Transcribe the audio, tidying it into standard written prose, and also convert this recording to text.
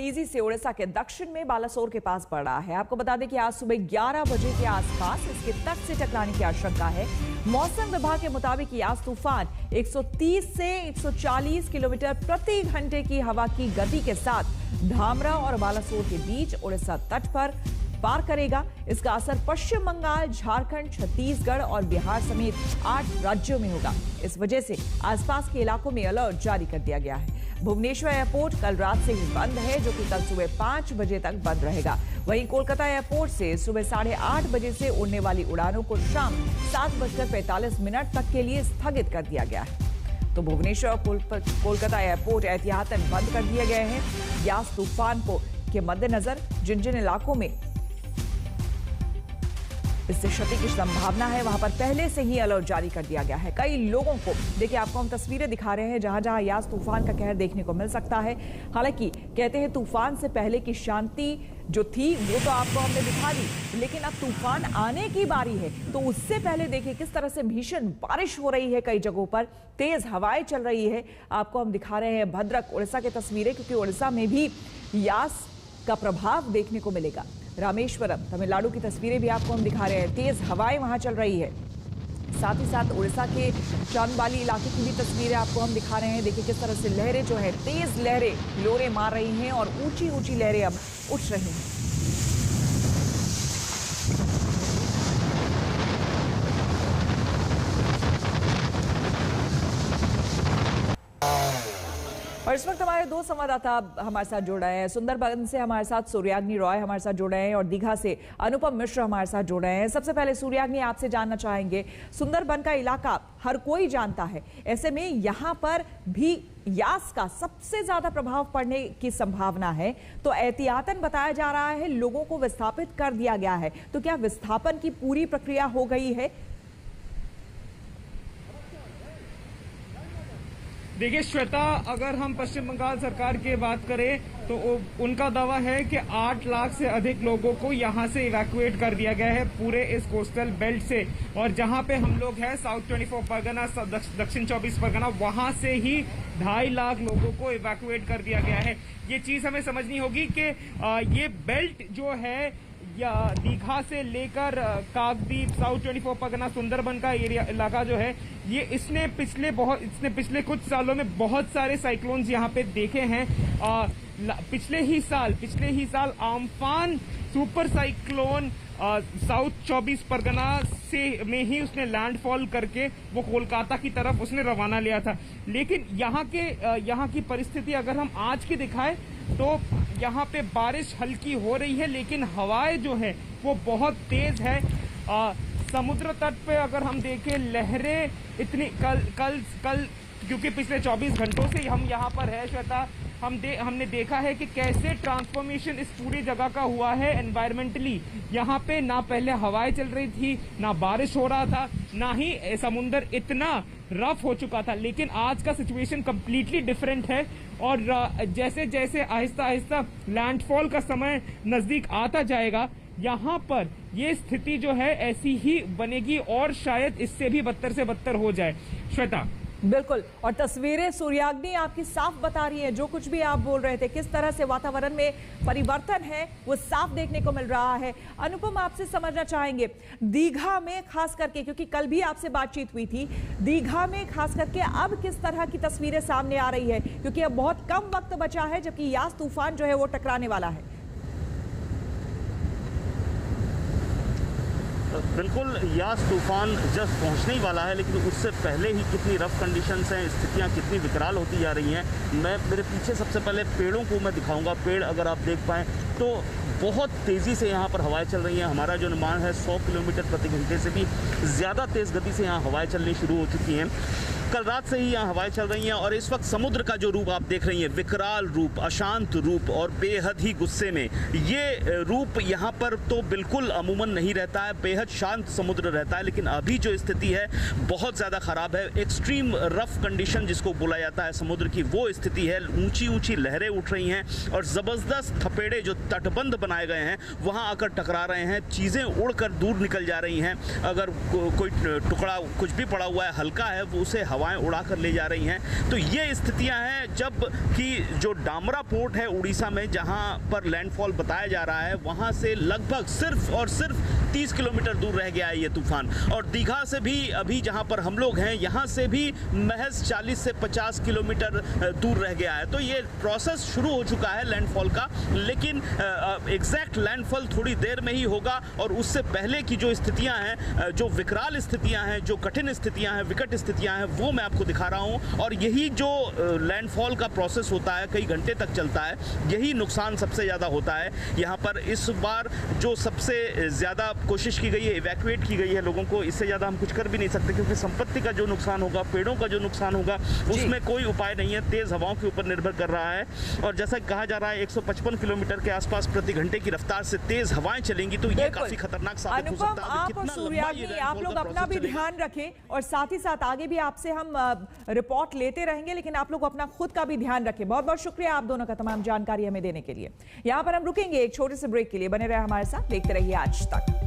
बदतमीजी से उड़ीसा के दक्षिण में बालासोर के पास बढ़ रहा है। आपको बता दें कि आज सुबह 11 बजे के आसपास इसके तट से टकराने की आशंका है। मौसम विभाग के मुताबिक यास तूफान 130 से 140 किलोमीटर प्रति घंटे की हवा की गति के साथ धामरा और बालासोर के बीच उड़ीसा तट पर पार करेगा। इसका असर पश्चिम बंगाल, झारखंड, छत्तीसगढ़ और बिहार समेत 8 राज्यों में होगा। इस वजह से आसपास के इलाकों में अलर्ट जारी कर दिया गया है। भुवनेश्वर एयरपोर्ट कल रात से ही बंद है, जो कि कल सुबह 5 बजे तक बंद रहेगा। वहीं कोलकाता एयरपोर्ट से सुबह 8:30 बजे से उड़ने वाली उड़ानों को शाम 7:45 तक के लिए स्थगित कर दिया गया है। तो भुवनेश्वर और कोलकाता एयरपोर्ट एहतियातन बंद कर दिए गए हैं। यास तूफान के मद्देनजर जिन जिन इलाकों में इससे क्षति की संभावना है, वहां पर पहले से ही अलर्ट जारी कर दिया गया है। कई लोगों को देखिए, आपको हम तस्वीरें दिखा रहे हैं जहां जहां यास तूफान का कहर देखने को मिल सकता है। हालांकि कहते हैं तूफान से पहले की शांति जो थी वो तो आपको हमने दिखा दी, लेकिन अब तूफान आने की बारी है। तो उससे पहले देखिए किस तरह से भीषण बारिश हो रही है, कई जगहों पर तेज हवाएं चल रही है। आपको हम दिखा रहे हैं भद्रक उड़ीसा की तस्वीरें, क्योंकि उड़ीसा में भी यास का प्रभाव देखने को मिलेगा। रामेश्वरम तमिलनाडु की तस्वीरें भी आपको हम दिखा रहे हैं, तेज हवाएं वहां चल रही है। साथ ही साथ उड़ीसा के चांदबाली इलाके की भी तस्वीरें आपको हम दिखा रहे हैं। देखिए किस तरह से लहरें जो है, तेज लहरें हिलोरे मार रही हैं और ऊंची ऊंची लहरें अब उठ रही हैं। और इस वक्त हमारे दो संवाददाता हमारे साथ जुड़ रहे हैं। सुंदरबन से हमारे साथ सूर्याग्नि रॉय हमारे साथ जुड़ रहे हैं और दीघा से अनुपम मिश्र हमारे साथ जुड़ रहे हैं। सबसे पहले सूर्याग्नि, आपसे जानना चाहेंगे, सुंदरबन का इलाका हर कोई जानता है, ऐसे में यहाँ पर भी यास का सबसे ज्यादा प्रभाव पड़ने की संभावना है, तो एहतियातन बताया जा रहा है लोगों को विस्थापित कर दिया गया है। तो क्या विस्थापन की पूरी प्रक्रिया हो गई है? देखिए श्वेता, अगर हम पश्चिम बंगाल सरकार की बात करें तो उनका दावा है कि 8 लाख से अधिक लोगों को यहां से इवैक्यूएट कर दिया गया है पूरे इस कोस्टल बेल्ट से। और जहां पे हम लोग हैं साउथ 24 परगना, दक्षिण 24 परगना, वहां से ही 2.5 लाख लोगों को इवैक्यूएट कर दिया गया है। ये चीज हमें समझनी होगी कि ये बेल्ट जो है या दीघा से लेकर काकद्वीप, साउथ 24 परगना, सुंदरबन का एरिया इलाका जो है, ये इसने पिछले कुछ सालों में बहुत सारे साइक्लोन्स यहाँ पे देखे हैं। पिछले ही साल आम्फान सुपर साइक्लोन साउथ 24 परगना में ही उसने लैंडफॉल करके वो कोलकाता की तरफ उसने रवाना लिया था। लेकिन यहाँ की परिस्थिति अगर हम आज की दिखाएं तो यहाँ पे बारिश हल्की हो रही है, लेकिन हवाएं जो है वो बहुत तेज है। समुद्र तट पे अगर हम देखें, लहरें इतनी कल क्योंकि पिछले 24 घंटों से हम यहाँ पर है श्वेता, हमने देखा है कि कैसे ट्रांसफॉर्मेशन इस पूरी जगह का हुआ है एनवायरमेंटली। यहाँ पे ना पहले हवाएं चल रही थी, ना बारिश हो रहा था, ना ही समुद्र इतना रफ हो चुका था। लेकिन आज का सिचुएशन कंप्लीटली डिफरेंट है और जैसे जैसे आहिस्ता आहिस्ता लैंडफॉल का समय नजदीक आता जाएगा, यहाँ पर ये स्थिति जो है ऐसी ही बनेगी और शायद इससे भी बदतर से बदतर हो जाए। श्वेता, बिल्कुल, और तस्वीरें सूर्याग्नि आपकी साफ बता रही है। जो कुछ भी आप बोल रहे थे, किस तरह से वातावरण में परिवर्तन है वो साफ देखने को मिल रहा है। अनुपम, आपसे समझना चाहेंगे दीघा में खास करके, क्योंकि कल भी आपसे बातचीत हुई थी, दीघा में खास करके अब किस तरह की तस्वीरें सामने आ रही है, क्योंकि अब बहुत कम वक्त बचा है जबकि यास तूफान जो है वो टकराने वाला है। बिल्कुल, यास तूफान जस्ट पहुंचने ही वाला है, लेकिन उससे पहले ही कितनी रफ कंडीशंस हैं, स्थितियां कितनी विकराल होती जा रही हैं। मेरे पीछे सबसे पहले पेड़ों को मैं दिखाऊंगा। पेड़ अगर आप देख पाएँ तो बहुत तेज़ी से यहाँ पर हवाएं चल रही हैं। हमारा जो अनुमान है 100 किलोमीटर प्रति घंटे से भी ज़्यादा तेज़ गति से यहाँ हवाएं चलनी शुरू हो चुकी हैं। कल रात से ही यहाँ हवाएं चल रही हैं और इस वक्त समुद्र का जो रूप आप देख रही हैं, विकराल रूप, अशांत रूप और बेहद ही गुस्से में, ये रूप यहाँ पर तो बिल्कुल अमूमन नहीं रहता है। बेहद शांत समुद्र रहता है, लेकिन अभी जो स्थिति है बहुत ज़्यादा ख़राब है। एक्सट्रीम रफ कंडीशन जिसको बोला जाता है समुद्र की, वो स्थिति है। ऊंची ऊंची लहरें उठ रही हैं और ज़बरदस्त थपेड़े जो तटबंध बनाए गए हैं वहाँ आकर टकरा रहे हैं। चीज़ें उड़कर दूर निकल जा रही हैं। अगर कोई टुकड़ा कुछ भी पड़ा हुआ है, हल्का है, वो उसे हवाएं उड़ा कर ले जा रही हैं। तो ये स्थितियां हैं जब कि जो डामरा पोर्ट है उड़ीसा में, जहां पर लैंडफॉल बताया जा रहा है, वहां से लगभग सिर्फ और सिर्फ 30 किलोमीटर दूर रह गया है ये तूफान। और दीघा से भी अभी जहां पर हम लोग हैं यहां से भी महज 40 से 50 किलोमीटर दूर रह गया है। तो ये प्रोसेस शुरू हो चुका है लैंडफॉल का, लेकिन एग्जैक्ट लैंडफॉल थोड़ी देर में ही होगा। और उससे पहले की जो स्थितियां हैं, जो विकराल स्थितियां हैं, जो कठिन स्थितियां हैं, विकट स्थितियां हैं, वो मैं आपको दिखा रहा हूं। और यही जो लैंडफॉल का प्रोसेस होता है, कई घंटे तक चलता है, यही नुकसान सबसे ज़्यादा होता है यहाँ पर। इस बार जो सबसे ज़्यादा कोशिश की गई है, इवैक्यूएट की गई है लोगों को, इससे ज़्यादा हम कुछ कर भी नहीं सकते, क्योंकि संपत्ति का जो नुकसान होगा, पेड़ों का जो नुकसान होगा, उसमें कोई उपाय नहीं है। तेज़ हवाओं के ऊपर निर्भर कर रहा है। और जैसा कहा जा रहा है 155 किलोमीटर के आसपास प्रति घंटे की रफ्तार से तेज हवाएं चलेंगी, तो ये काफी खतरनाक साबित हो सकता है। आप और सूर्याग्नि, आप लोग अपना भी ध्यान रखें, और साथ ही साथ आगे भी आपसे हम रिपोर्ट लेते रहेंगे, लेकिन आप लोग अपना खुद का भी ध्यान रखें। बहुत बहुत शुक्रिया आप दोनों का तमाम जानकारी हमें देने के लिए। यहां पर हम रुकेंगे एक छोटे से ब्रेक के लिए। बने रहे हमारे साथ, देखते रहिए आज तक।